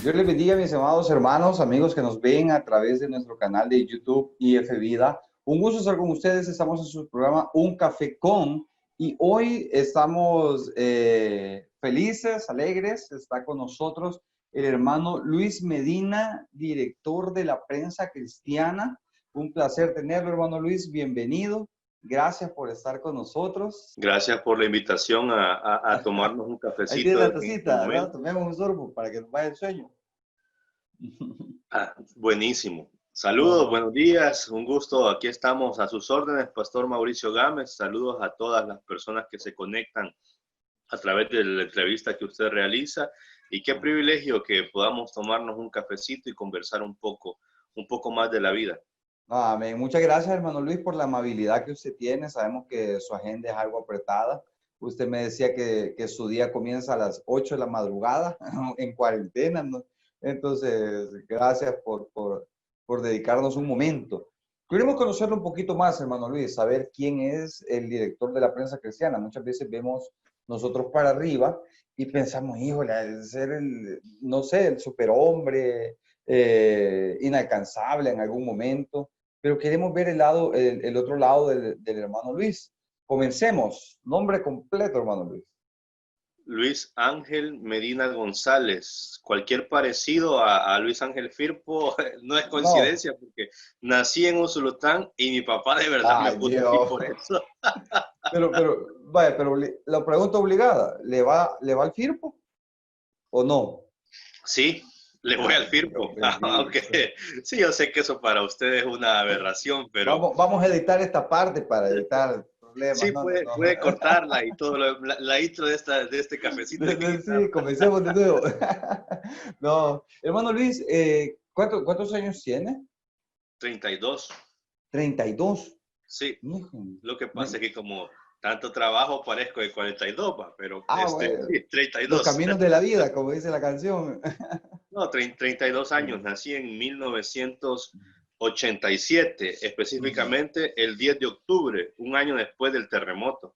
Dios les bendiga, mis amados hermanos, amigos que nos ven a través de nuestro canal de YouTube IF Vida. Un gusto estar con ustedes. Estamos en su programa Un Café Con y hoy estamos felices, alegres. Está con nosotros el hermano Luis Medina, director de la prensa cristiana. Un placer tenerlo, hermano Luis. Bienvenido. Gracias por estar con nosotros. Gracias por la invitación a tomarnos un Ahí tiene la cafecito en este tacita, ¿verdad? momento. Tomemos un sorbo para que nos vaya el sueño. Buenísimo. Saludos, Oh. buenos días, un gusto. Aquí estamos a sus órdenes, Pastor Mauricio Gámez. Saludos a todas las personas que se conectan a través de la entrevista que usted realiza. Y qué privilegio que podamos tomarnos un cafecito y conversar un poco más de la vida. Amén. Muchas gracias, hermano Luis, por la amabilidad que usted tiene. Sabemos que su agenda es algo apretada. Usted me decía que su día comienza a las 8 de la madrugada en cuarentena, ¿no? Entonces, gracias por dedicarnos un momento. Queremos conocerlo un poquito más, hermano Luis, saber quién es el director de la prensa cristiana. Muchas veces vemos nosotros para arriba y pensamos, híjole, ser el, no sé, el superhombre, inalcanzable en algún momento, pero queremos ver el otro lado del hermano Luis. Comencemos. Nombre completo, hermano Luis. Luis Ángel Medina González. Cualquier parecido a Luis Ángel Firpo no es No. coincidencia porque nací en Usulután y mi papá de verdad me Ay, puso así Dios. por eso. Vaya, pero la pregunta obligada, ¿le va al Firpo o no? Sí, le voy al Ay, Dios Firpo. bendito. Aunque sí, yo sé que eso para ustedes es una aberración, pero Vamos a editar esta parte para evitar problemas. sí No, no, no. puede cortarla y todo la intro de este cafecito hay que Sí, quitarla. comencemos de nuevo. No, hermano Luis, ¿cuántos años tiene? 32. 32. Sí, Híjole. lo que pasa es que como tanto trabajo parezco de 42, pero Bueno, sí, los 32. caminos de la vida, como dice la canción. No, 32 años. Nací en 1987, Ujú. específicamente el 10 de octubre, un año después del terremoto.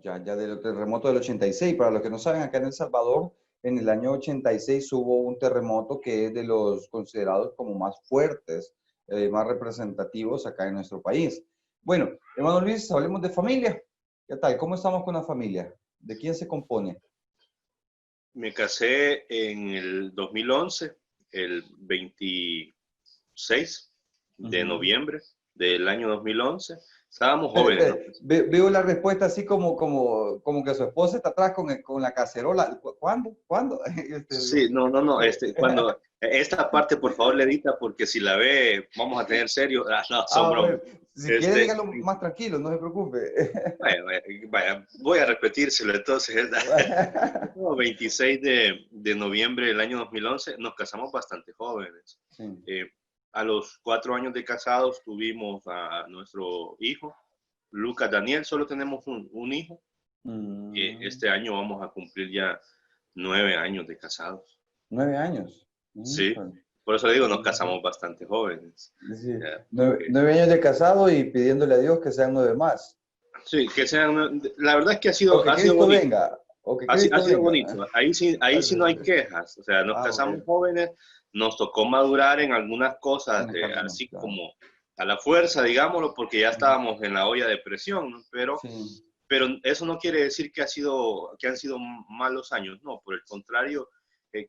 Ya del terremoto del 86. Para los que no saben, acá en El Salvador, en el año 86 hubo un terremoto que es de los considerados como más fuertes, más representativos acá en nuestro país. Bueno, hermano Luis, hablemos de familia. ¿Qué tal? ¿Cómo estamos con la familia? ¿De quién se compone? Me casé en el 2011, el 26 de Ujú. noviembre del año 2011. Estábamos jóvenes, ¿no? Veo la respuesta así como que su esposa está atrás con la cacerola. ¿Cuándo? ¿Cuándo? Sí, no, ¿Qué no, fue? cuando esta parte por favor le edita porque si la ve vamos a tener serio, no, son Bueno, bromas. si quiere Este, dígalo más tranquilo, no se preocupe. vaya, voy a repetírselo entonces. No, 26 de noviembre del año 2011 nos casamos bastante jóvenes. Sí. Eh, a los 4 años de casados tuvimos a nuestro hijo, Lucas Daniel, solo tenemos un hijo. Mm, Este año vamos a cumplir ya 9 años de casados. 9 años. Sí, Híjole. por eso le digo, nos casamos bastante jóvenes. Sí, nueve, Porque, 9 años de casado y pidiéndole a Dios que sean 9 más. sí, que sean, la verdad es que O que ha sido Cristo bonito. venga. O que Ha Cristo sido venga. bonito. Ahí sí no hay quejas. O sea, nos casamos Bueno. jóvenes, nos tocó madurar en algunas En cosas, el camino, así claro. como a la fuerza, digámoslo, porque ya Ujú. estábamos en la olla de presión, ¿no? Sí. Pero eso no quiere decir que han sido malos años, no, por el contrario,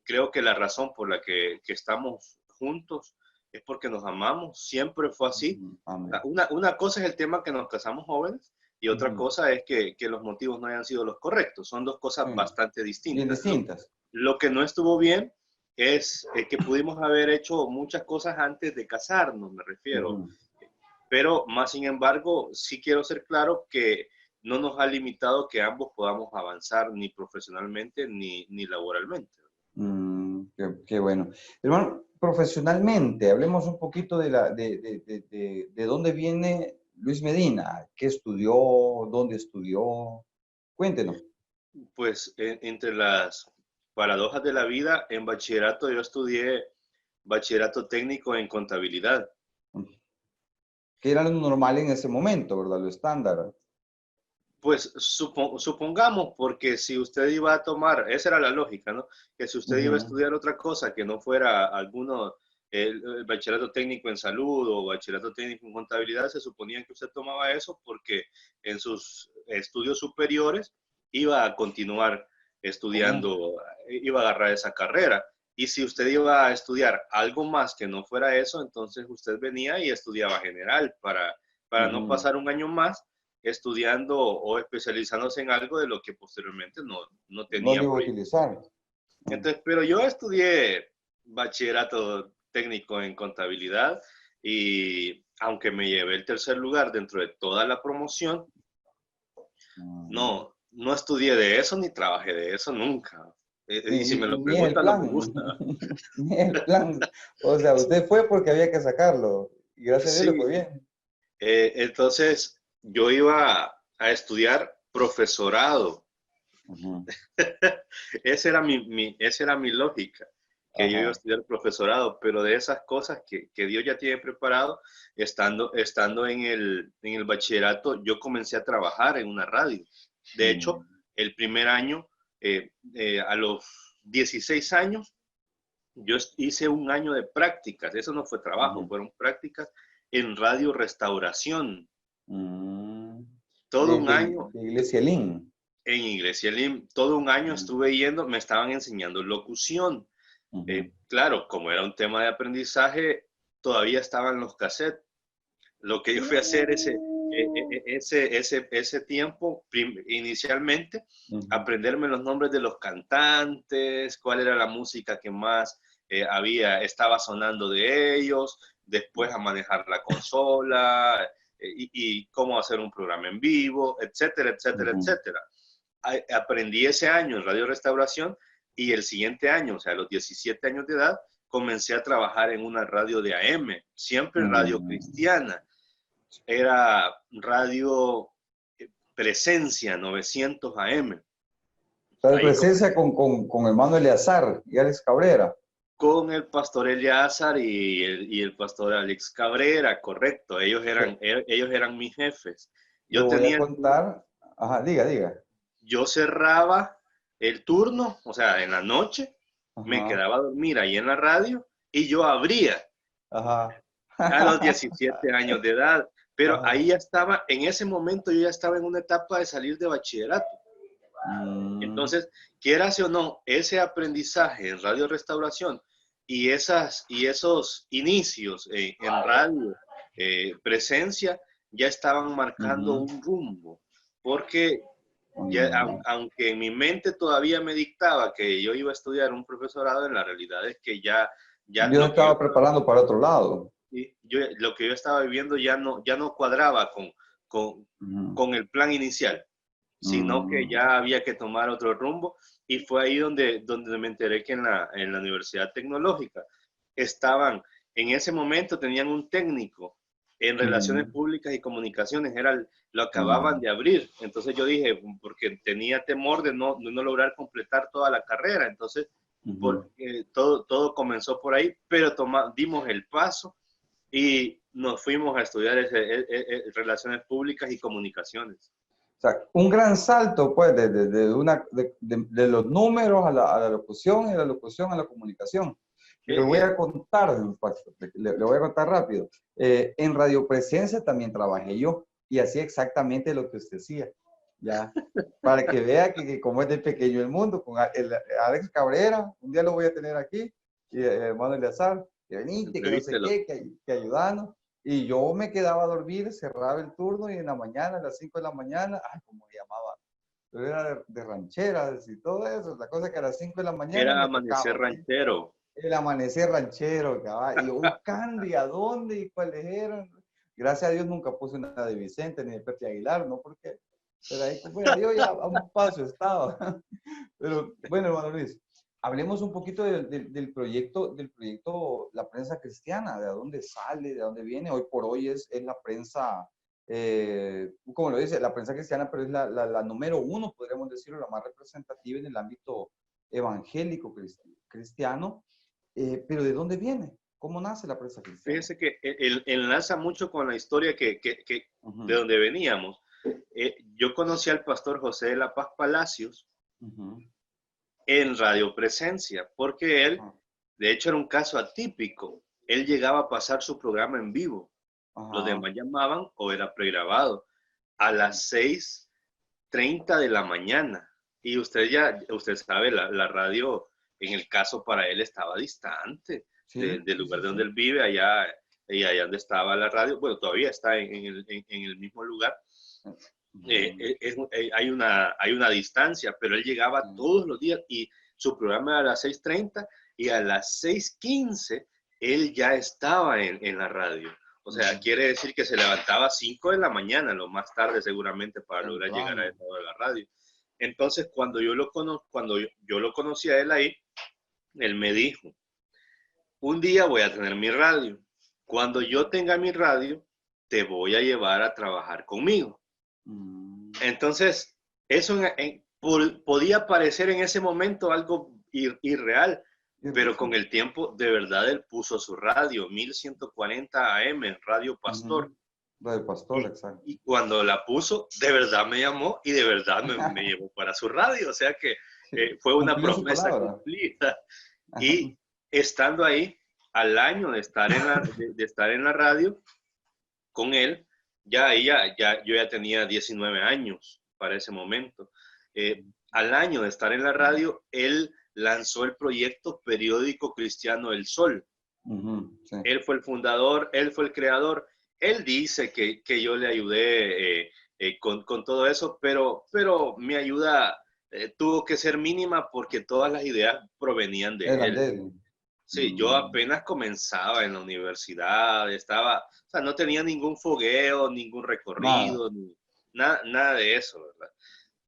creo que la razón por la que estamos juntos es porque nos amamos, siempre fue así. Ujú. Amén. Una cosa es el tema que nos casamos jóvenes y otra Ujú. cosa es que los motivos no hayan sido los correctos. Son dos cosas Sí. bastante Bien distintas. distintas. Lo que no estuvo bien es que pudimos haber hecho muchas cosas antes de casarnos, me refiero. Ujú. Pero más sin embargo, sí quiero ser claro que no nos ha limitado que ambos podamos avanzar ni profesionalmente ni laboralmente. Qué bueno. Hermano, profesionalmente, hablemos un poquito de dónde viene Luis Medina, qué estudió, dónde estudió. Cuéntenos. Pues entre las paradojas de la vida, en bachillerato yo estudié bachillerato técnico en contabilidad. Que era lo normal en ese momento, ¿verdad? Lo estándar. Pues supongamos, porque si usted iba a tomar, esa era la lógica, ¿no? Que si usted iba a estudiar otra cosa que no fuera alguno, el bachillerato técnico en salud o bachillerato técnico en contabilidad, se suponía que usted tomaba eso porque en sus estudios superiores iba a continuar estudiando, iba a agarrar esa carrera. Y si usted iba a estudiar algo más que no fuera eso, entonces usted venía y estudiaba general para no pasar un año más estudiando o especializándose en algo de lo que posteriormente no No lo tenía iba a proyecto. utilizar. Entonces, pero yo estudié bachillerato técnico en contabilidad y aunque me llevé el tercer lugar dentro de toda la promoción, no estudié de eso ni trabajé de eso nunca. Y si me lo Ni es el preguntan, no me plan. gusta. Ni es el plan. O sea, usted fue porque había que sacarlo. Y gracias a Dios le fue Sí, bien. entonces yo iba a estudiar profesorado. Esa era mi lógica, que yo iba a Ajá. estudiar profesorado, pero de esas cosas que Dios ya tiene preparado, estando en el bachillerato, yo comencé a trabajar en una radio. De hecho, el primer año, a los 16 años, yo hice un año de prácticas. Eso no fue trabajo, fueron prácticas en Radio Restauración. Todo un año De Iglesia Lin. en Iglesia Lim, todo un año estuve yendo, me estaban enseñando locución. Claro, como era un tema de aprendizaje, todavía estaban los cassettes. Lo que yo fui a hacer ese tiempo, inicialmente, aprenderme los nombres de los cantantes, cuál era la música que más estaba sonando de ellos, después a manejar la consola y cómo hacer un programa en vivo, etcétera, etcétera, etcétera. Aprendí ese año en Radio Restauración y el siguiente año, o sea, a los 17 años de edad, comencé a trabajar en una radio de AM, siempre radio cristiana. Era radio Presencia 900 AM. La Ahí presencia con hermano Eleazar y Alex Cabrera. con el pastor Eleazar y el pastor Alex Cabrera, correcto. Ellos eran mis jefes. Le Yo voy a tenía, contar. Ajá, diga. yo cerraba el turno, o sea, en la noche, me Ajá, quedaba a dormir ahí en la radio y yo abría ajá. a los 17 años de edad. Pero Ajá. ahí ya estaba, en ese momento yo ya estaba en una etapa de salir de bachillerato. Entonces, quieras o no, ese aprendizaje en Radio Restauración y esos inicios en radio, presencia, ya estaban marcando un rumbo. Porque ya, aunque en mi mente todavía me dictaba que yo iba a estudiar un profesorado, en la realidad es que ya Yo lo que yo estaba preparando para otro lado. lo que yo estaba viviendo ya no cuadraba con el plan inicial, sino que ya había que tomar otro rumbo. Y fue ahí donde me enteré que en la Universidad Tecnológica en ese momento tenían un técnico en relaciones públicas y comunicaciones, lo acababan de abrir. Entonces yo dije, porque tenía temor de no lograr completar toda la carrera. Entonces, todo comenzó por ahí, pero dimos el paso y nos fuimos a estudiar relaciones públicas y comunicaciones. O sea, un gran salto, pues, de los números a la locución y de la locución a la comunicación. Le voy a contar, le voy a contar rápido. En Radio Presencia también trabajé yo y hacía exactamente lo que usted decía. Ya, para que vea que como es de pequeño el mundo, con Alex Cabrera, un día lo voy a tener aquí, y hermano Eleazar, que venite, que no sé qué, que ayudarnos. Y yo me quedaba a dormir, cerraba el turno y en la mañana, a las 5 de la mañana, ay, ¿cómo se llamaba? Pero era de rancheras y todo eso. La cosa que a las 5 de la mañana Era me Amanecer tocaba Ranchero. el amanecer ranchero, cabal. Y yo buscando y a dónde y cuáles eran. Gracias a Dios nunca puse una de Vicente ni de Pepe Aguilar, ¿no? Porque, pero ahí, bueno, yo ya a un paso estaba. Pero bueno, hermano Luis, hablemos un poquito del proyecto La Prensa Cristiana, de dónde sale, de dónde viene. Hoy por hoy es la prensa, como lo dice, la prensa cristiana, pero es la número uno, podríamos decirlo, la más representativa en el ámbito evangélico cristiano. Pero ¿de dónde viene? ¿Cómo nace la prensa cristiana? Fíjese que enlaza mucho con la historia de donde veníamos. Yo conocí al pastor José de la Paz Palacios en Radio Presencia, porque él, de hecho, era un caso atípico. Él llegaba a pasar su programa en vivo. Los demás llamaban o era pregrabado a las 6:30 de la mañana. Y usted sabe, la radio, en el caso para él, estaba distante del lugar donde él vive, allá donde estaba la radio. Bueno, todavía está en el mismo lugar. Hay una distancia, pero él llegaba todos los días y su programa era a las 6:30 y a las 6:15 él ya estaba en la radio. O sea, quiere decir que se levantaba a 5 de la mañana, lo más tarde seguramente, para lograr llegar a esa hora de la radio. Entonces, cuando yo lo conocí a él ahí, él me dijo, un día voy a tener mi radio. Cuando yo tenga mi radio, te voy a llevar a trabajar conmigo. Entonces, eso podía parecer en ese momento algo irreal, pero con el tiempo, de verdad, él puso su radio, 1140 AM, Radio Pastor. Radio Pastor, exacto. Y cuando la puso, de verdad me llamó y de verdad me llevó para su radio. O sea que fue una promesa cumplida. Y estando ahí, al año de estar en la radio con él, yo ya tenía 19 años para ese momento. Al año de estar en la radio, él lanzó el proyecto Periódico Cristiano El Sol. Sí. Él fue el fundador, él fue el creador. Él dice que yo le ayudé con todo eso, pero mi ayuda tuvo que ser mínima porque todas las ideas provenían de él. Sí, yo apenas comenzaba en la universidad, o sea, no tenía ningún fogueo, ningún recorrido, nada de eso, ¿verdad?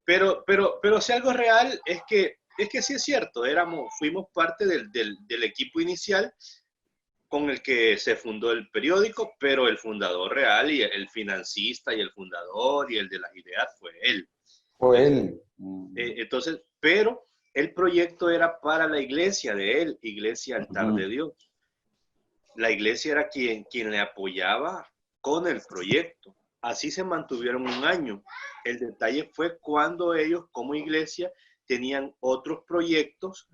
Pero si algo real es que sí es cierto, fuimos parte del equipo inicial con el que se fundó el periódico, pero el fundador real y el financista y el fundador y el de las ideas fue él. Fue él. Entonces, pero el proyecto era para la iglesia de él, Iglesia Altar de Dios. La iglesia era quien le apoyaba con el proyecto. Así se mantuvieron un año. El detalle fue cuando ellos, como iglesia, tenían otros proyectos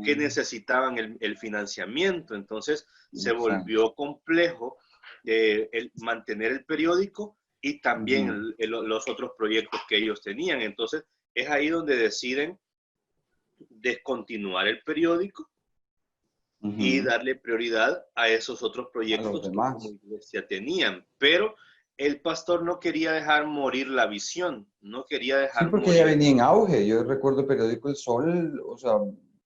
que necesitaban el financiamiento. Entonces, se volvió complejo el mantener el periódico y también los otros proyectos que ellos tenían. Entonces, es ahí donde deciden descontinuar el periódico y darle prioridad a esos otros proyectos que como iglesia tenían. Pero el pastor no quería dejar morir la visión, no quería dejar sí, porque morir. ya venía en auge. Yo recuerdo el periódico El Sol, o sea,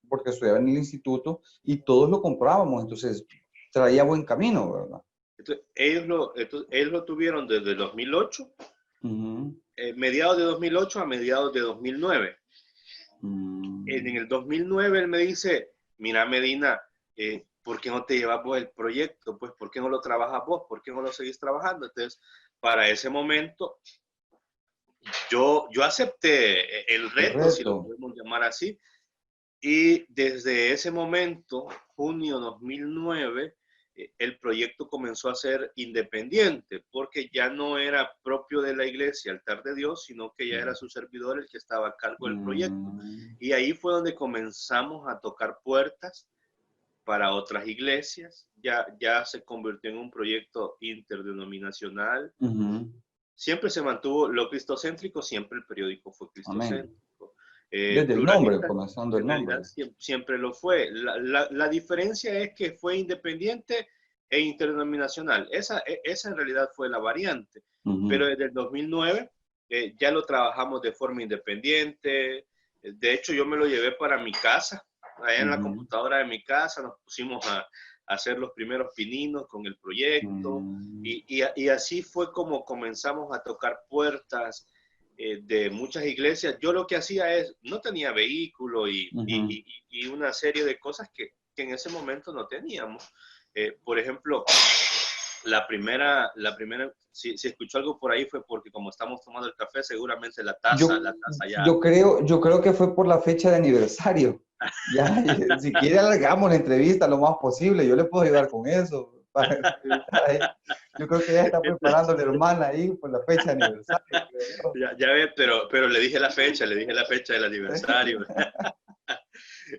porque estudiaba en el instituto y todos lo comprábamos, entonces traía buen camino, ¿verdad? Entonces, ellos lo tuvieron desde 2008, mediados de 2008 a mediados de 2009. En el 2009 él me dice, mira Medina, ¿por qué no te llevas vos el proyecto? Pues, ¿por qué no lo trabajas vos? ¿Por qué no lo seguís trabajando? Entonces, para ese momento, yo acepté el reto, si lo podemos llamar así, y desde ese momento, junio 2009, el proyecto comenzó a ser independiente, porque ya no era propio de la iglesia Altar de Dios, sino que ya era su servidor el que estaba a cargo del proyecto. Y ahí fue donde comenzamos a tocar puertas para otras iglesias. Ya se convirtió en un proyecto interdenominacional. Siempre se mantuvo lo cristocéntrico, siempre el periódico fue cristocéntrico. Desde el nombre, comenzando el nombre. Siempre lo fue. La diferencia es que fue independiente e interdenominacional. Esa en realidad fue la variante. Pero desde el 2009 ya lo trabajamos de forma independiente. De hecho, yo me lo llevé para mi casa. Allá en la computadora de mi casa nos pusimos a hacer los primeros pininos con el proyecto. Y así fue como comenzamos a tocar puertas de muchas iglesias. Yo lo que hacía no tenía vehículo y una serie de cosas que en ese momento no teníamos. Por ejemplo, la primera, si escuchó algo por ahí fue porque como estamos tomando el café, seguramente la taza ya. Yo creo que fue por la fecha de aniversario. Ya, si quiere alargamos la entrevista lo más posible, yo le puedo ayudar con eso. Yo creo que ya está preparando la hermana ahí por la fecha de aniversario, creo yo. Ya ves, pero le dije la fecha del aniversario.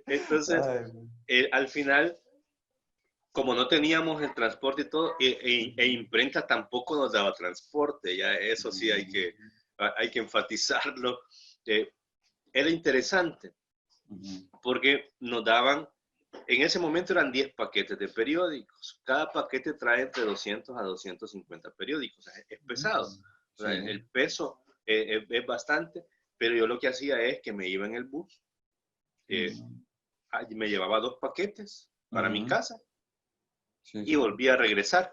Entonces, Ay, al final, como no teníamos el transporte y todo, e imprenta tampoco nos daba transporte, ya eso sí hay que enfatizarlo. Era interesante porque nos daban, en ese momento eran 10 paquetes de periódicos. Cada paquete trae entre 200 a 250 periódicos. O sea, es pesado. O sea, sí. el peso es bastante, pero yo lo que hacía es que me iba en el bus, me llevaba 2 paquetes para mi casa Sí, y sí. volvía a regresar.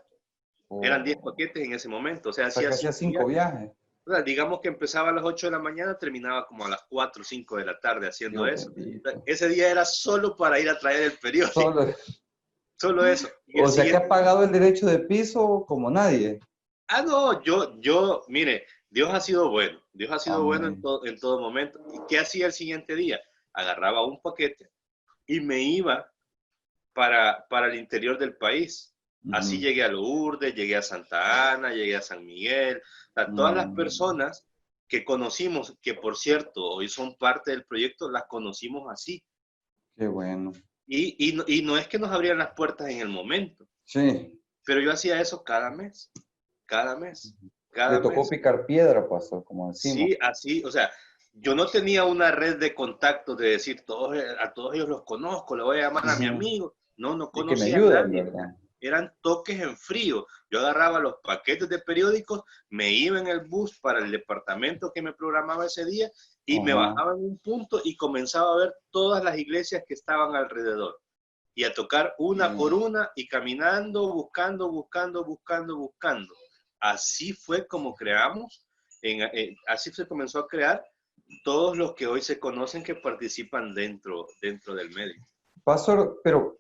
Eran 10 Oh. paquetes en ese momento. O sea, O sea, hacía que hacía 5 5 viajes. viajes. O sea, digamos que empezaba a las 8 de la mañana, terminaba como a las 4 o 5 de la tarde haciendo Dios eso. O sea, bendito. ese día era solo para ir a traer el periódico. Solo, Solo eso. Y el o sea, que siguiente has pagado el derecho de piso como nadie. no, mire, Dios ha sido bueno. Dios ha sido bueno Amén. en todo momento. ¿Y qué hacía el siguiente día? Agarraba un paquete y me iba para el interior del país. Así llegué a Lourdes, llegué a Santa Ana, llegué a San Miguel. O sea, todas las personas que conocimos, que por cierto, hoy son parte del proyecto, las conocimos así. Qué bueno. Y no es que nos abrían las puertas en el momento, Sí. pero yo hacía eso cada mes, cada mes, Le cada tocó mes. picar piedra, pastor, como decimos. Sí, así, o sea, yo no tenía una red de contactos de decir, a todos ellos los conozco, le voy a llamar a mi amigo. No, no Y que me conocía a ayuden, nadie. ¿verdad? Eran toques en frío. Yo agarraba los paquetes de periódicos, me iba en el bus para el departamento que me programaba ese día y me Ajá. bajaba en un punto y comenzaba a ver todas las iglesias que estaban alrededor y a tocar una por una y caminando, buscando, buscando, buscando, buscando. Así fue como creamos, así se comenzó a crear todos los que hoy se conocen que participan dentro del medio. Pastor, pero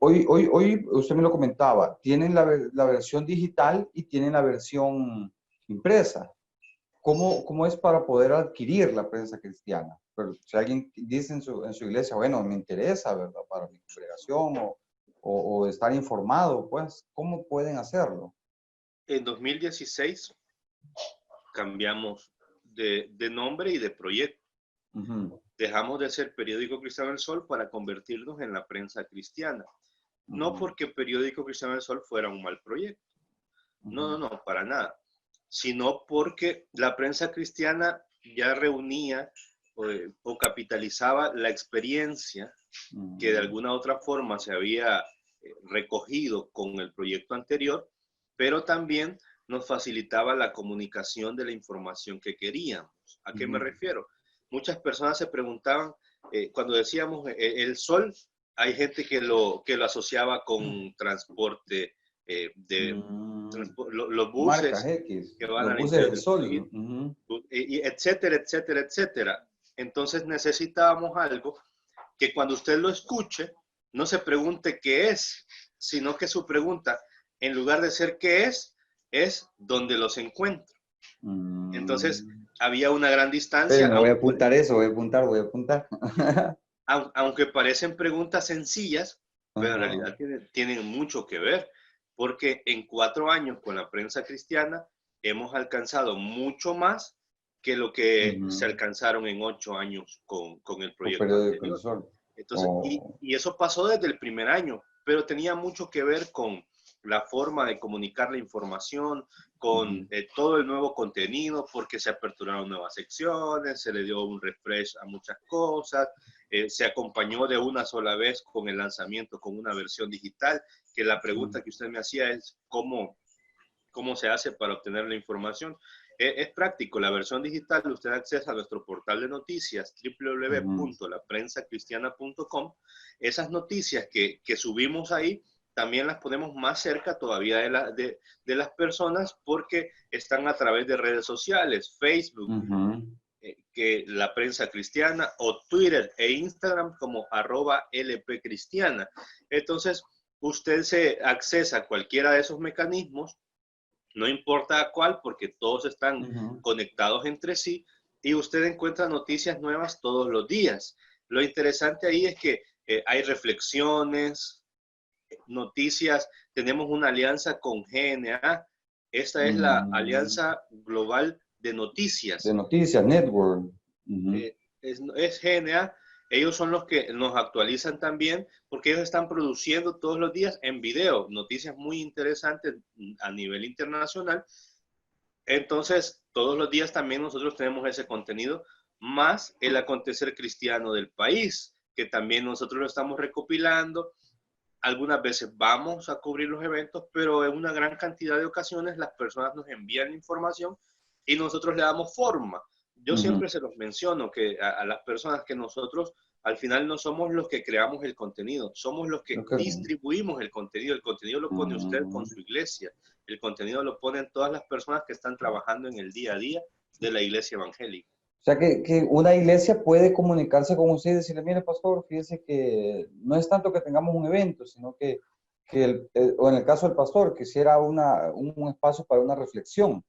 hoy usted me lo comentaba, tienen la versión digital y tienen la versión impresa. ¿Cómo es para poder adquirir la prensa cristiana? Pero si alguien dice en su iglesia, bueno, me interesa, ¿verdad? Para mi congregación o estar informado, pues, ¿cómo pueden hacerlo? En 2016 cambiamos de nombre y de proyecto. Dejamos de ser Periódico Cristiano del Sol para convertirnos en la prensa cristiana. No porque Periódico Cristiano del Sol fuera un mal proyecto. No, no, no, para nada. Sino porque la prensa cristiana ya reunía o capitalizaba la experiencia que de alguna otra forma se había recogido con el proyecto anterior, pero también nos facilitaba la comunicación de la información que queríamos. ¿A qué me refiero? Muchas personas se preguntaban, cuando decíamos el sol, hay gente que lo asociaba con transporte los Marcas buses X, que van los al buses interior del del sol. país, etcétera, etcétera, etcétera. Entonces necesitábamos algo que cuando usted lo escuche, no se pregunte qué es, sino que su pregunta, en lugar de ser qué es dónde los encuentro. Entonces, había una gran distancia, Espérenme, voy a apuntar eso, voy a apuntar. aunque parecen preguntas sencillas, pero en Ajá. realidad tienen mucho que ver, porque en 4 años con la prensa cristiana hemos alcanzado mucho más que lo que se alcanzaron en 8 años con el Un proyecto periódico del anterior. sol. Entonces, Oh. y eso pasó desde el primer año, pero tenía mucho que ver con la forma de comunicar la información, con todo el nuevo contenido, porque se aperturaron nuevas secciones, se le dio un refresh a muchas cosas, se acompañó de una sola vez con el lanzamiento con una versión digital, que la pregunta que usted me hacía es cómo se hace para obtener la información. Es práctico, la versión digital, usted accesa a nuestro portal de noticias www.laprensacristiana.com. Esas noticias que subimos ahí, también las ponemos más cerca todavía de las personas porque están a través de redes sociales, Facebook, que la prensa cristiana, o Twitter e Instagram como @lpcristiana. Entonces, usted se accesa a cualquiera de esos mecanismos, no importa a cuál, porque todos están conectados entre sí y usted encuentra noticias nuevas todos los días. Lo interesante ahí es que hay reflexiones, noticias, tenemos una alianza con GNA. Esta es la Alianza Global de Noticias. De Noticias Network. Uh-huh. Es GNA. Ellos son los que nos actualizan también, porque ellos están produciendo todos los días en video noticias muy interesantes a nivel internacional. Entonces, todos los días también nosotros tenemos ese contenido, más el acontecer cristiano del país, que también nosotros lo estamos recopilando. Algunas veces vamos a cubrir los eventos, pero en una gran cantidad de ocasiones las personas nos envían información y nosotros le damos forma. Yo siempre se los menciono que a las personas que nosotros al final no somos los que creamos el contenido, somos los que distribuimos el contenido. El contenido lo pone usted con su iglesia, el contenido lo ponen todas las personas que están trabajando en el día a día de la iglesia evangélica. O sea, que una iglesia puede comunicarse con usted y decirle, mire, pastor, fíjese que no es tanto que tengamos un evento, sino que o en el caso del pastor, quisiera un espacio para una reflexión,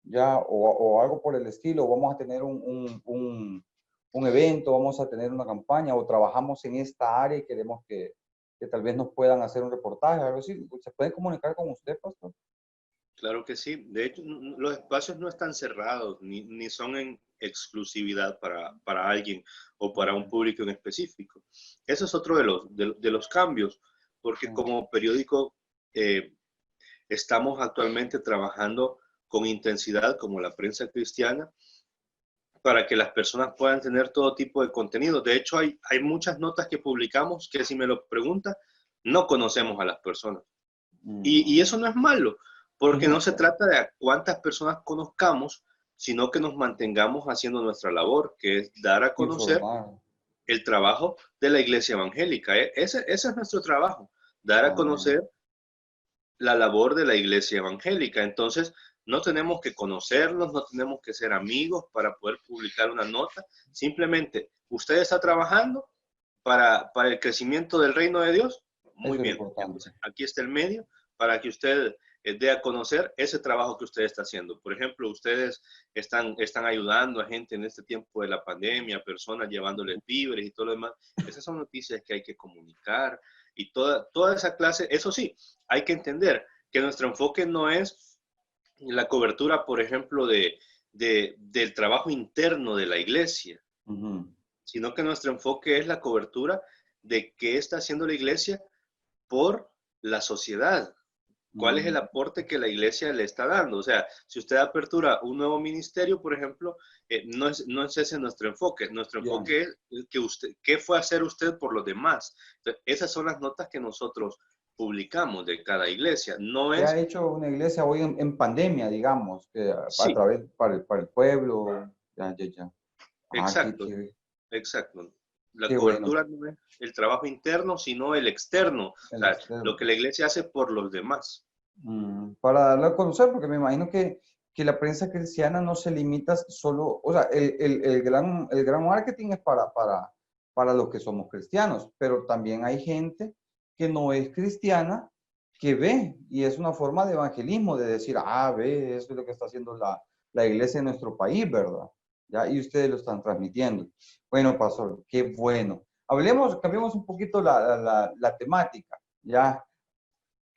ya, o algo por el estilo, vamos a tener un evento, vamos a tener una campaña, o trabajamos en esta área y queremos que tal vez nos puedan hacer un reportaje, algo así. ¿Se pueden comunicar con usted, pastor? Claro que sí. De hecho, los espacios no están cerrados, ni son en exclusividad para alguien o para un público en específico. Eso es otro de los cambios, porque como periódico estamos actualmente trabajando con intensidad, como la prensa cristiana, para que las personas puedan tener todo tipo de contenido. De hecho, hay muchas notas que publicamos que, si me lo pregunta, no conocemos a las personas. Y eso no es malo, porque no se trata de a cuántas personas conozcamos, sino que nos mantengamos haciendo nuestra labor, que es dar a conocer el trabajo de la iglesia evangélica. Ese es nuestro trabajo, dar a conocer la labor de la iglesia evangélica. Entonces, no tenemos que conocernos, no tenemos que ser amigos para poder publicar una nota. Simplemente, usted está trabajando para el crecimiento del reino de Dios. Muy bien. Entonces, aquí está el medio para que usted dé a conocer ese trabajo que usted está haciendo. Por ejemplo, ustedes están ayudando a gente en este tiempo de la pandemia, personas llevándoles víveres y todo lo demás. Esas son noticias que hay que comunicar y toda esa clase. Eso sí, hay que entender que nuestro enfoque no es la cobertura, por ejemplo, del trabajo interno de la iglesia, sino que nuestro enfoque es la cobertura de qué está haciendo la iglesia por la sociedad. ¿Cuál es el aporte que la iglesia le está dando? O sea, si usted apertura un nuevo ministerio, por ejemplo, no es ese nuestro enfoque. Nuestro enfoque es qué fue a hacer usted por los demás. Entonces, esas son las notas que nosotros publicamos de cada iglesia. No ¿Qué es... ha hecho una iglesia hoy en pandemia, digamos, Sí. a través para el pueblo? Ya. Exacto, exacto. La qué cobertura bueno. no es el trabajo interno, sino el externo. O sea, lo que la iglesia hace por los demás. Para darlo a conocer, porque me imagino que la prensa cristiana no se limita solo, o sea, el gran marketing es para los que somos cristianos, pero también hay gente que no es cristiana, que ve, y es una forma de evangelismo, de decir, ve, eso es lo que está haciendo la iglesia en nuestro país, ¿verdad? ¿Ya? Y ustedes lo están transmitiendo. Bueno, pastor, qué bueno. Cambiemos un poquito la temática, ¿ya?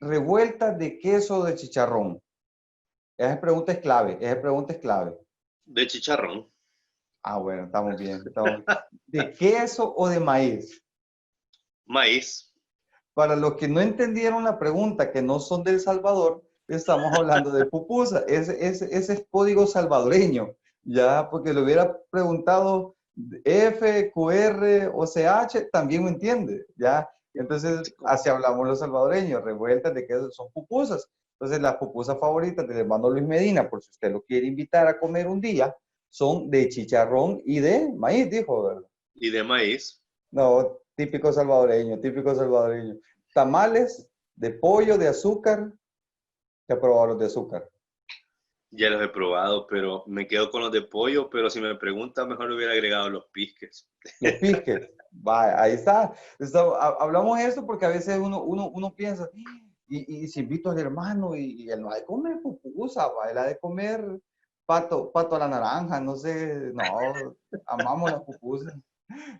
Revuelta de queso de chicharrón. Esa pregunta es clave. De chicharrón. Bueno, estamos bien. ¿De queso o de maíz? Maíz. Para los que no entendieron la pregunta, que no son del Salvador, estamos hablando de pupusa. Ese es código salvadoreño, ya, porque le hubiera preguntado F, QR o CH, también lo entiende, ya. Entonces, así hablamos los salvadoreños, revueltas de queso son pupusas. Entonces, las pupusas favoritas del hermano Luis Medina, por si usted lo quiere invitar a comer un día, son de chicharrón y de maíz, dijo, ¿verdad? Y de maíz. No, típico salvadoreño. Tamales de pollo, de azúcar. ¿Te ha probado los de azúcar? Ya los he probado, pero me quedo con los de pollo, pero si me pregunta, mejor le hubiera agregado los pisques. Los pisques. Vaya, ahí está. Hablamos de esto porque a veces uno piensa, y si invito al hermano y él no ha de comer pupusa, él ha de comer pato a la naranja, no sé, no, amamos las pupusas.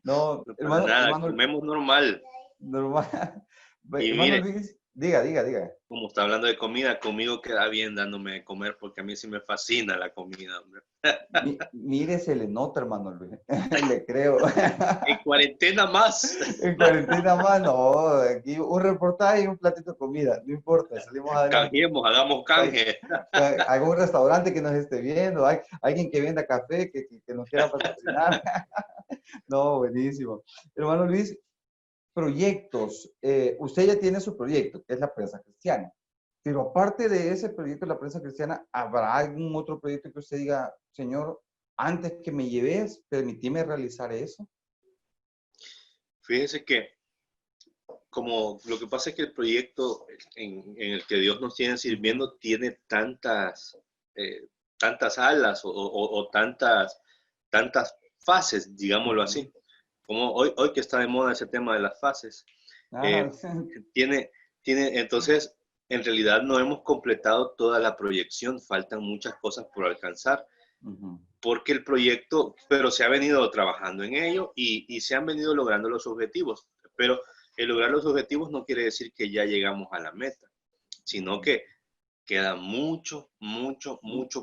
No, No, para nada, comemos normal. normal. Y Hermano mire, Luis, diga, diga, diga. como está hablando de comida, conmigo queda bien dándome de comer porque a mí sí me fascina la comida, hombre. Mire, se le nota, hermano Luis. Le creo. En cuarentena más. En cuarentena más, no, aquí un reportaje y un platito de comida, no importa, salimos adelante. Canjeemos, hagamos canje. Algún restaurante que nos esté viendo, hay alguien que venda café, que nos quiera patrocinar. No, buenísimo. Hermano Luis, proyectos. Usted ya tiene su proyecto, que es la prensa cristiana. Pero aparte de ese proyecto de la prensa cristiana, ¿habrá algún otro proyecto que usted diga, Señor, antes que me lleves, permíteme realizar eso? Fíjese que como lo que pasa es que el proyecto en el que Dios nos tiene sirviendo tiene tantas alas o tantas fases, digámoslo así. Como hoy que está de moda ese tema de las fases, Ah, eh, tiene, entonces, en realidad no hemos completado toda la proyección, faltan muchas cosas por alcanzar, porque el proyecto, pero se ha venido trabajando en ello y se han venido logrando los objetivos, pero el lograr los objetivos no quiere decir que ya llegamos a la meta, sino que queda mucho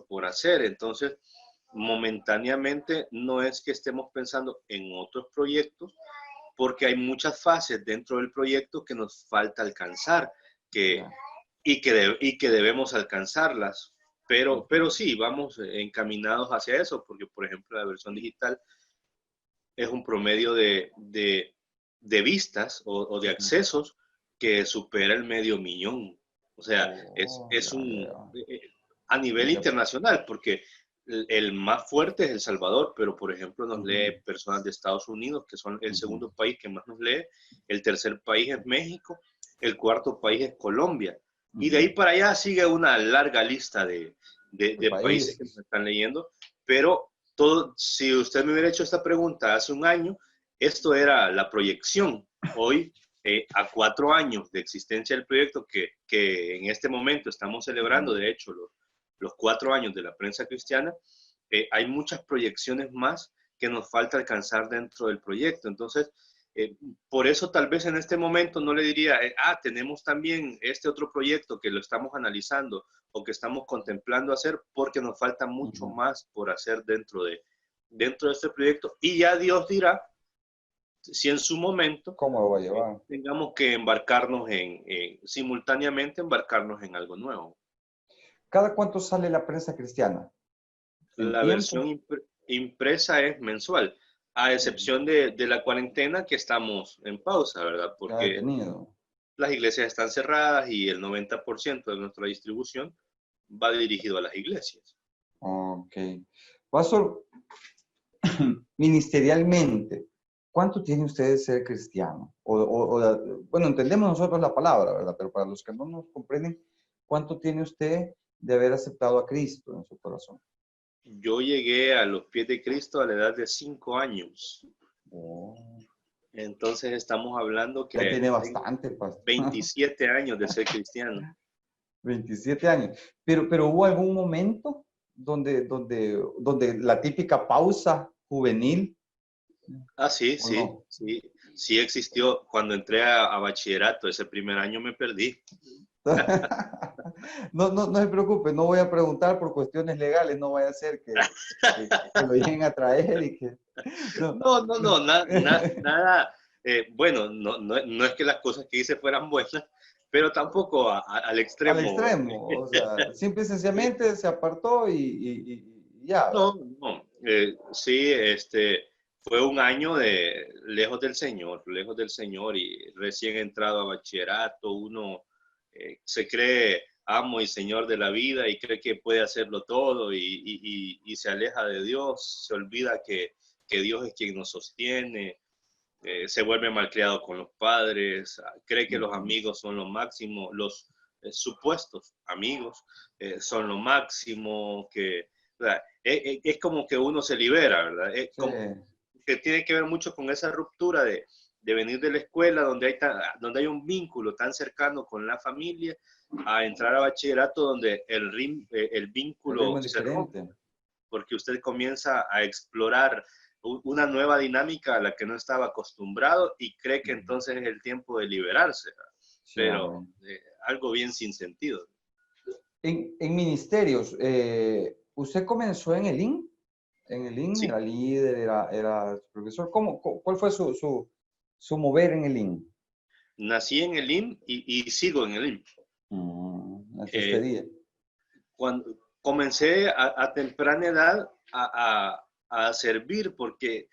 por hacer. Entonces, momentáneamente no es que estemos pensando en otros proyectos, porque hay muchas fases dentro del proyecto que nos falta alcanzar que, y que debemos alcanzarlas. Pero sí, vamos encaminados hacia eso, porque por ejemplo la versión digital es un promedio de vistas o de accesos que supera el 500,000. O sea, es ya un veo. a nivel internacional, porque el más fuerte es El Salvador, pero por ejemplo nos lee personas de Estados Unidos, que son el segundo país que más nos lee, el tercer país es México, el cuarto país es Colombia, y de ahí para allá sigue una larga lista De de países que nos países. están leyendo, pero todo, si usted me hubiera hecho esta pregunta hace un año, esto era la proyección. Hoy, a 4 años de existencia del proyecto, que en este momento estamos celebrando, de hecho, los 4 años de la prensa cristiana, hay muchas proyecciones más que nos falta alcanzar dentro del proyecto. Entonces, por eso tal vez en este momento no le diría, tenemos también este otro proyecto que lo estamos analizando o que estamos contemplando hacer, porque nos falta mucho más por hacer dentro de este proyecto. Y ya Dios dirá si en su momento ¿Cómo lo va a llevar? tengamos que embarcarnos simultáneamente embarcarnos en algo nuevo. ¿Cada cuánto sale la prensa cristiana? ¿En La tiempo? versión impresa es mensual, a excepción de la cuarentena que estamos en pausa, ¿verdad? ¿Qué ha Porque detenido? las iglesias están cerradas y el 90% de nuestra distribución va dirigido a las iglesias. Ok. Pastor, ministerialmente, ¿cuánto tiene usted de ser cristiano? Bueno, entendemos nosotros la palabra, ¿verdad? Pero para los que no nos comprenden, ¿cuánto tiene usted de haber aceptado a Cristo en su corazón? Yo llegué a los pies de Cristo a la edad de 5 años. Oh, Entonces estamos hablando ya que tiene tengo bastante, pastor. 27 años de ser cristiano. 27 años. Pero hubo algún momento donde la típica pausa juvenil, Ah, sí, ¿o sí, no? sí, sí existió. Cuando entré a bachillerato, ese primer año me perdí. No se preocupe, no voy a preguntar por cuestiones legales, no vaya a ser que lo lleguen a traer y que... No. No, nada. Bueno, no es que las cosas que hice fueran buenas, pero tampoco al Al extremo. extremo, o sea, simple y sencillamente se apartó y ya. No. Sí, fue un año de lejos del Señor y recién entrado a bachillerato, uno se cree amo y Señor de la vida y cree que puede hacerlo todo y se aleja de Dios, se olvida que Dios es quien nos sostiene, se vuelve malcriado con los padres, cree que los amigos son lo máximo, los supuestos amigos son lo máximo, ¿verdad? Es como que uno se libera, ¿verdad? Sí, Que tiene que ver mucho con esa ruptura de venir de la escuela donde hay un vínculo tan cercano con la familia, a entrar a bachillerato donde el el vínculo ritmo es se rompe, diferente. porque usted comienza a explorar una nueva dinámica a la que no estaba acostumbrado y cree que entonces es el tiempo de liberarse. Sí, pero amén. algo bien sin sentido. En ministerios, ¿usted comenzó en el IN? En el IN Sí, era líder, era profesor. ¿Cuál fue su mover en el IN? nací en el IMSS y sigo en el IMSS. Hasta este Eh, día. Cuando comencé a temprana edad a servir, porque,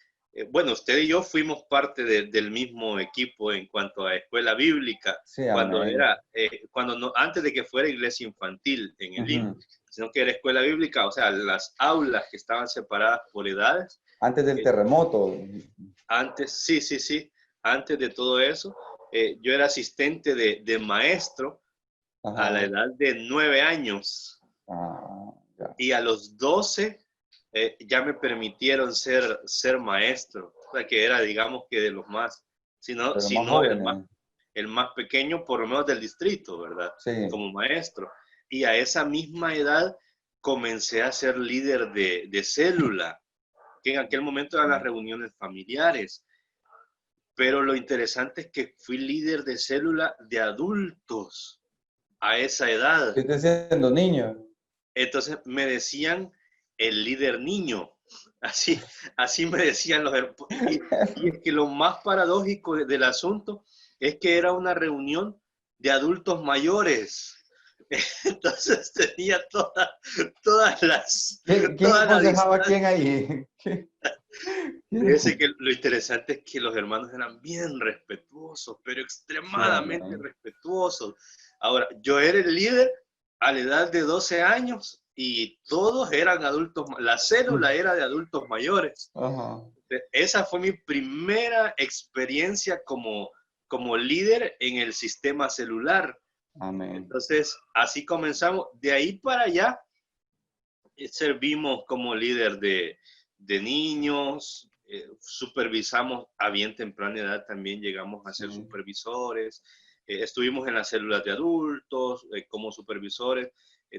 bueno, usted y yo fuimos parte del mismo equipo en cuanto a escuela bíblica, Sí, cuando amén. era, cuando no, antes de que fuera iglesia infantil en el IMSS, Ujú. sino que era escuela bíblica, o sea, las aulas que estaban separadas por edades. Antes del eh, terremoto. Antes, sí, sí, sí, antes de todo eso, yo era asistente de maestro a la Ajá. edad de 9 años. Ah, ya. Y a los 12 ya me permitieron ser maestro, o sea que era, digamos que de los más, Pero si más no jóvenes. el más pequeño, por lo menos del distrito, ¿verdad? Sí. Como maestro. Y a esa misma edad comencé a ser líder de célula, que en aquel momento eran las reuniones familiares. Pero lo interesante es que fui líder de célula de adultos a esa edad. ¿Qué está siendo niño? Entonces me decían el líder niño. Así, así me decían y es que lo más paradójico del asunto es que era una reunión de adultos mayores. Entonces tenía todas las, ¿Quién toda la aconsejaba a distancia. quién ahí? Fíjese que lo interesante es que los hermanos eran bien respetuosos, pero Sí, extremadamente amén. respetuosos. Ahora, yo era el líder a la edad de 12 años y todos eran adultos, la célula era de adultos mayores. Ajá. Esa fue mi primera experiencia como líder en el sistema celular. Amén. Entonces, así comenzamos. De ahí para allá, servimos como líder de niños, supervisamos a bien temprana edad, también llegamos a ser Sí. supervisores, estuvimos en las células de adultos como supervisores,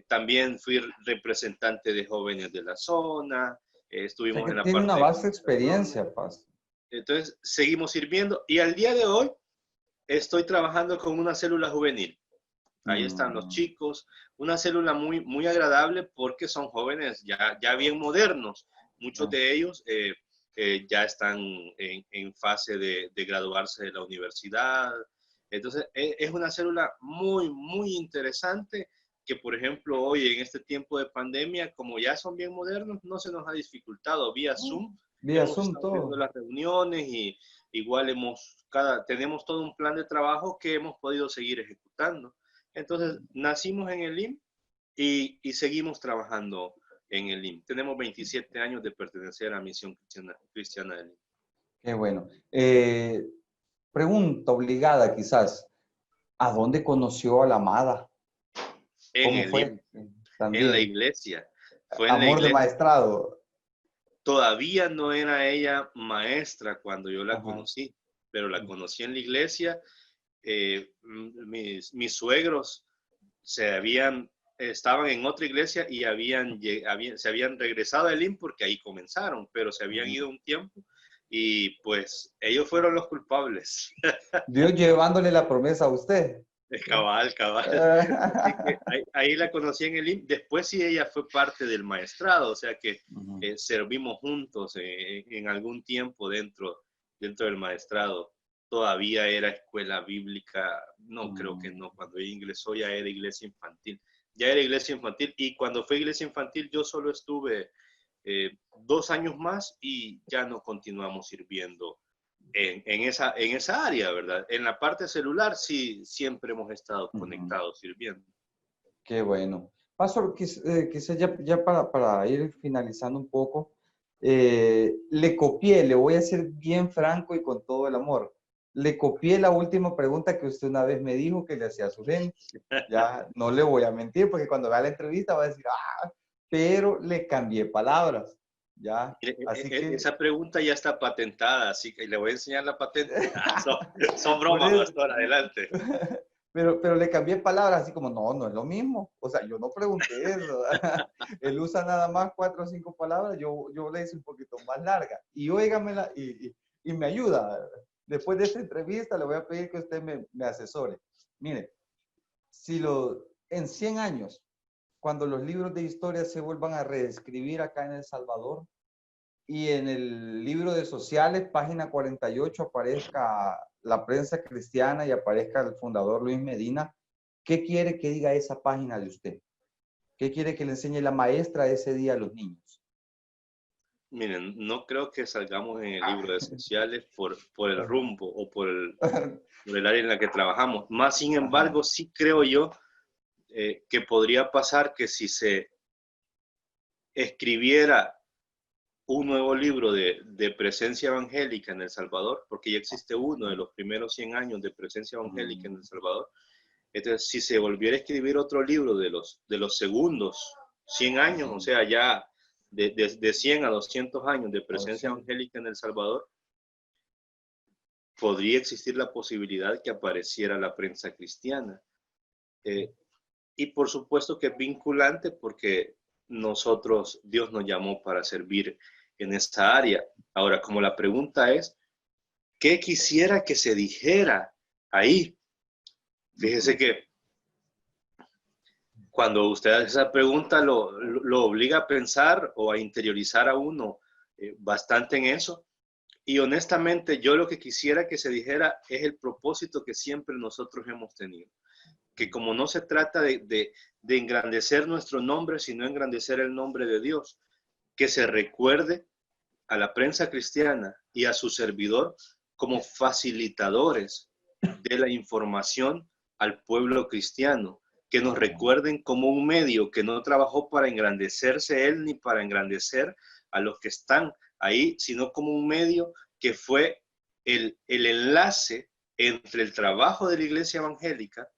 también fui representante de jóvenes de la zona, O sea estuvimos que en la tiene una parte de vasta comunicaciones, experiencia, Paz. entonces seguimos sirviendo y al día de hoy estoy trabajando con una célula juvenil. Ahí están los Mm, chicos, una célula muy, muy agradable porque son jóvenes ya bien modernos. Muchos ah, de ellos ya están en fase de graduarse de la universidad. Entonces, es una célula muy, muy interesante que, por ejemplo, hoy en este tiempo de pandemia, como ya son bien modernos, no se nos ha dificultado. Vía Zoom vía hemos Zoom estado haciendo todo. las reuniones y igual tenemos todo un plan de trabajo que hemos podido seguir ejecutando. Entonces, nacimos en el IMSS y seguimos trabajando en el IMSS. Tenemos 27 años de pertenecer a Misión Cristiana del IMSS. Qué bueno. Pregunta obligada quizás. ¿A dónde conoció a la amada? En ¿Cómo el fue? IMSS, en la También. iglesia. Fue en la Amor de iglesia. maestrado. Todavía no era ella maestra cuando yo la Ajá. conocí, pero la conocí en la iglesia. Mis suegros estaban en otra iglesia y se habían regresado al IMSS porque ahí comenzaron, pero se habían Ujú. ido un tiempo y pues ellos fueron los culpables. Dios llevándole la promesa a usted. Cabal, cabal. Así que ahí la conocí en el IMSS. Después sí ella fue parte del maestrado, o sea que Ujú. servimos juntos en algún tiempo dentro del maestrado. Todavía era escuela bíblica, no creo que Mm. no, cuando ella ingresó ya era iglesia infantil. Ya era iglesia infantil y cuando fue iglesia infantil yo solo estuve 2 años más y ya no continuamos sirviendo en esa área, ¿verdad? En la parte celular sí, siempre hemos estado Ujú. conectados sirviendo. Qué bueno. Pastor, quizás ya para ir finalizando un poco, le copié, le voy a ser bien franco y con todo el amor. Le copié la última pregunta que usted una vez me dijo que le hacía a su gente. Ya no le voy a mentir porque cuando vea la entrevista va a decir, pero le cambié palabras. Ya, así que Esa pregunta ya está patentada, así que le voy a enseñar la patente. Son por bromas, eso. pastor, adelante. Pero le cambié palabras así como, no es lo mismo. O sea, yo no pregunté eso. Él usa nada más 4 o 5 palabras, yo le hice un poquito más larga. Y óigamela y me ayuda. Después de esta entrevista le voy a pedir que usted me asesore. Mire, si en 100 años, cuando los libros de historia se vuelvan a reescribir acá en El Salvador, y en el libro de sociales, página 48, aparezca la prensa cristiana y aparezca el fundador Luis Medina, ¿qué quiere que diga esa página de usted? ¿Qué quiere que le enseñe la maestra ese día a los niños? Miren, no creo que salgamos en el libro de sociales por el rumbo o por el área en la que trabajamos. Más sin embargo, Ajá. sí creo yo que podría pasar que si se escribiera un nuevo libro de presencia evangélica en El Salvador, porque ya existe uno de los primeros 100 años de presencia evangélica en El Salvador. Entonces, si se volviera a escribir otro libro de los segundos 100 años, o sea, ya de 100 a 200 años de presencia evangélica en El Salvador, podría existir la posibilidad que apareciera la prensa cristiana. Y por supuesto que es vinculante porque Dios nos llamó para servir en esta área. Ahora, como la pregunta es, ¿qué quisiera que se dijera ahí? Fíjese que cuando usted hace esa pregunta lo obliga a pensar o a interiorizar a uno bastante en eso. Y honestamente, yo lo que quisiera que se dijera es el propósito que siempre nosotros hemos tenido. Que como no se trata de engrandecer nuestro nombre, sino engrandecer el nombre de Dios, que se recuerde a la prensa cristiana y a su servidor como facilitadores de la información al pueblo cristiano, que nos recuerden como un medio que no trabajó para engrandecerse él ni para engrandecer a los que están ahí, sino como un medio que fue el enlace entre el trabajo de la iglesia evangélica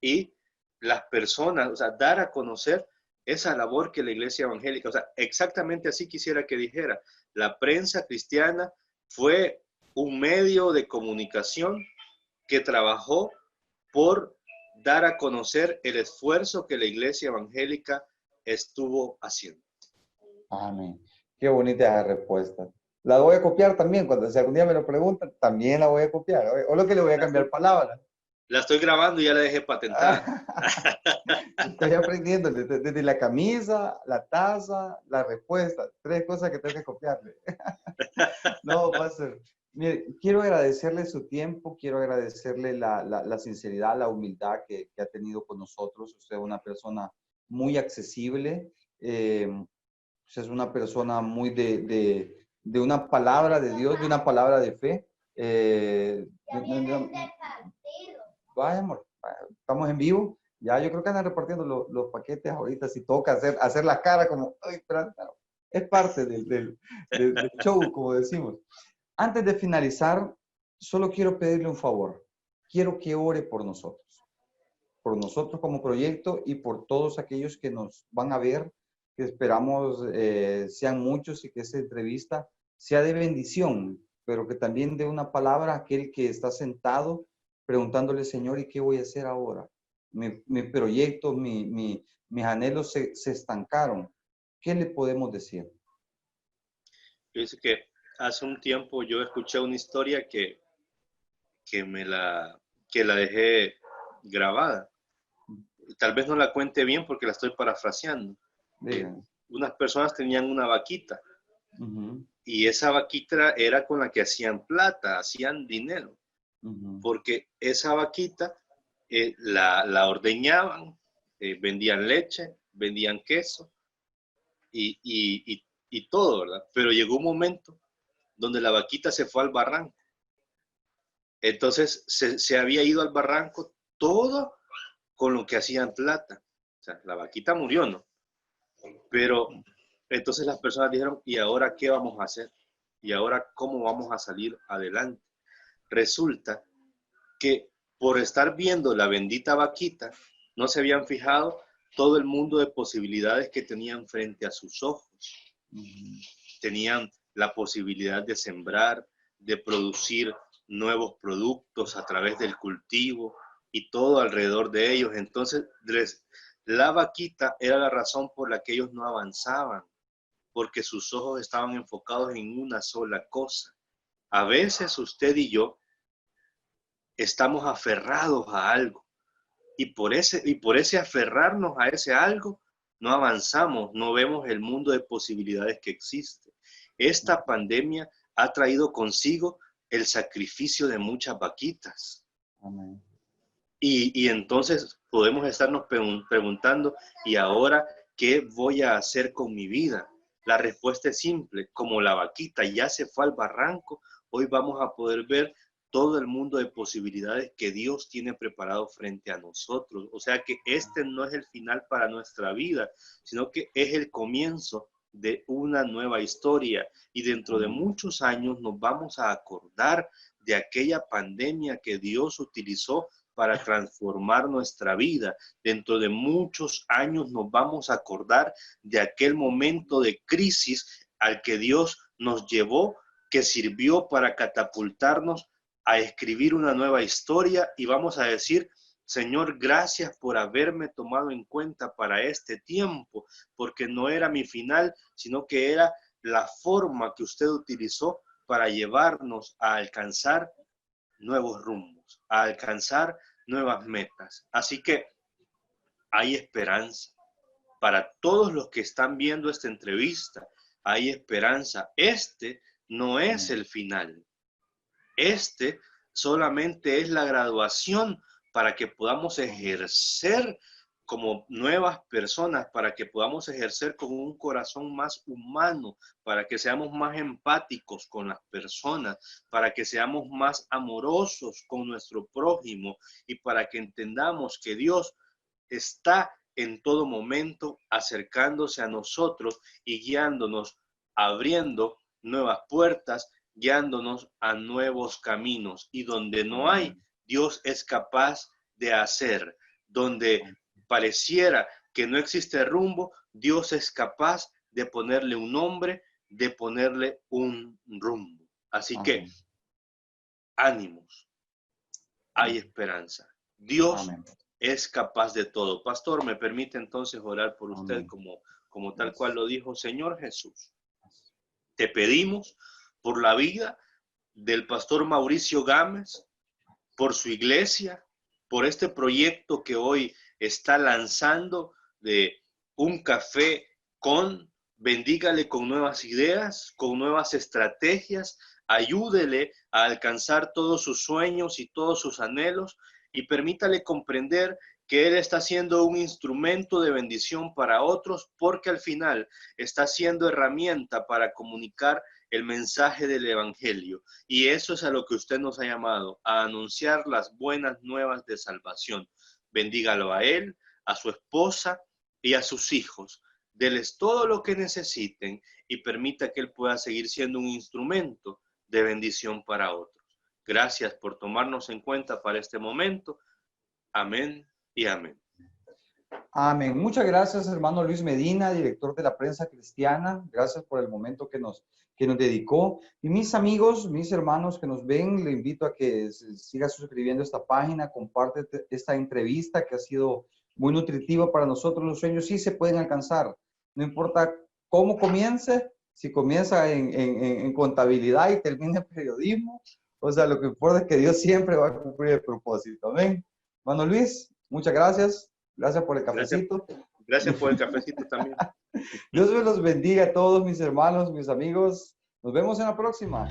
y las personas, o sea, dar a conocer esa labor que la iglesia evangélica, o sea, exactamente así quisiera que dijera, la prensa cristiana fue un medio de comunicación que trabajó por dar a conocer el esfuerzo que la iglesia evangélica estuvo haciendo. Amén. Qué bonita esa respuesta. La voy a copiar también, cuando si algún día me lo preguntan, también la voy a copiar. O lo que le voy a cambiar palabras. La estoy grabando y ya la dejé patentada. Estoy aprendiendo desde la camisa, la taza, la respuesta. 3 cosas que tengo que copiarle. No, Pastor. Mire, quiero agradecerle su tiempo, quiero agradecerle la sinceridad, la humildad que ha tenido con nosotros. Usted es una persona muy accesible. Pues es una persona muy de una palabra de Dios, de una palabra de fe. Vaya, amor, estamos en vivo. Ya yo creo que andan repartiendo los paquetes ahorita. Si toca hacer la cara como, ay, pero, es parte del show, como decimos. Antes de finalizar, solo quiero pedirle un favor. Quiero que ore por nosotros como proyecto y por todos aquellos que nos van a ver, que esperamos sean muchos y que esta entrevista sea de bendición, pero que también dé una palabra a aquel que está sentado preguntándole, Señor, ¿y qué voy a hacer ahora? Mi proyecto, mis anhelos se estancaron. ¿Qué le podemos decir? Dice que hace un tiempo yo escuché una historia que la dejé grabada. Tal vez no la cuente bien porque la estoy parafraseando. Unas personas tenían una vaquita y esa vaquita era con la que hacían plata, hacían dinero, porque esa vaquita la ordeñaban, vendían leche, vendían queso y todo, ¿verdad? Pero llegó un momento donde la vaquita se fue al barranco. Entonces se había ido al barranco todo con lo que hacían plata. O sea, la vaquita murió, ¿no? Pero entonces las personas dijeron, ¿y ahora qué vamos a hacer? ¿Y ahora cómo vamos a salir adelante? Resulta que por estar viendo la bendita vaquita, no se habían fijado todo el mundo de posibilidades que tenían frente a sus ojos. Tenían la posibilidad de sembrar, de producir nuevos productos a través del cultivo y todo alrededor de ellos. Entonces, la vaquita era la razón por la que ellos no avanzaban, porque sus ojos estaban enfocados en una sola cosa. A veces usted y yo estamos aferrados a algo. Y por ese aferrarnos a ese algo, no avanzamos, no vemos el mundo de posibilidades que existe. Esta pandemia ha traído consigo el sacrificio de muchas vaquitas. Amén. Y entonces podemos estarnos preguntando, ¿y ahora qué voy a hacer con mi vida? La respuesta es simple, como la vaquita ya se fue al barranco, hoy vamos a poder ver todo el mundo de posibilidades que Dios tiene preparado frente a nosotros. O sea que este no es el final para nuestra vida, sino que es el comienzo de una nueva historia. Y dentro de muchos años nos vamos a acordar de aquella pandemia que Dios utilizó para transformar nuestra vida. Dentro de muchos años nos vamos a acordar de aquel momento de crisis al que Dios nos llevó, que sirvió para catapultarnos a escribir una nueva historia, y vamos a decir: Señor, gracias por haberme tomado en cuenta para este tiempo, porque no era mi final, sino que era la forma que usted utilizó para llevarnos a alcanzar nuevos rumbos, a alcanzar nuevas metas. Así que hay esperanza para todos los que están viendo esta entrevista. Hay esperanza. Este no es el final. Este solamente es la graduación para que podamos ejercer como nuevas personas, para que podamos ejercer con un corazón más humano, para que seamos más empáticos con las personas, para que seamos más amorosos con nuestro prójimo, y para que entendamos que Dios está en todo momento acercándose a nosotros y guiándonos, abriendo nuevas puertas, guiándonos a nuevos caminos. Y donde no hay, Dios es capaz de hacer. Donde pareciera que no existe rumbo, Dios es capaz de ponerle un nombre, de ponerle un rumbo. Así que, ánimos, hay esperanza. Dios es capaz de todo. Pastor, ¿me permite entonces orar por usted como tal cual lo dijo? Señor Jesús, te pedimos por la vida del pastor Mauricio Gámez, por su iglesia, por este proyecto que hoy está lanzando de un café bendígale con nuevas ideas, con nuevas estrategias, ayúdele a alcanzar todos sus sueños y todos sus anhelos, y permítale comprender que Él está siendo un instrumento de bendición para otros, porque al final está siendo herramienta para comunicar el mensaje del Evangelio. Y eso es a lo que usted nos ha llamado, a anunciar las buenas nuevas de salvación. Bendígalo a él, a su esposa y a sus hijos. Deles todo lo que necesiten y permita que él pueda seguir siendo un instrumento de bendición para otros. Gracias por tomarnos en cuenta para este momento. Amén y amén. Amén. Muchas gracias, hermano Luis Medina, director de la Prensa Cristiana. Gracias por el momento que nos dedicó. Y mis amigos, mis hermanos que nos ven, le invito a que siga suscribiendo esta página, comparte esta entrevista que ha sido muy nutritiva para nosotros. Los sueños sí se pueden alcanzar. No importa cómo comience, si comienza en contabilidad y termina en periodismo. O sea, lo que importa es que Dios siempre va a cumplir el propósito. Amén. Hermano Luis, muchas gracias. Gracias por el cafecito. Gracias por el cafecito también. Dios me los bendiga a todos mis hermanos, mis amigos. Nos vemos en la próxima.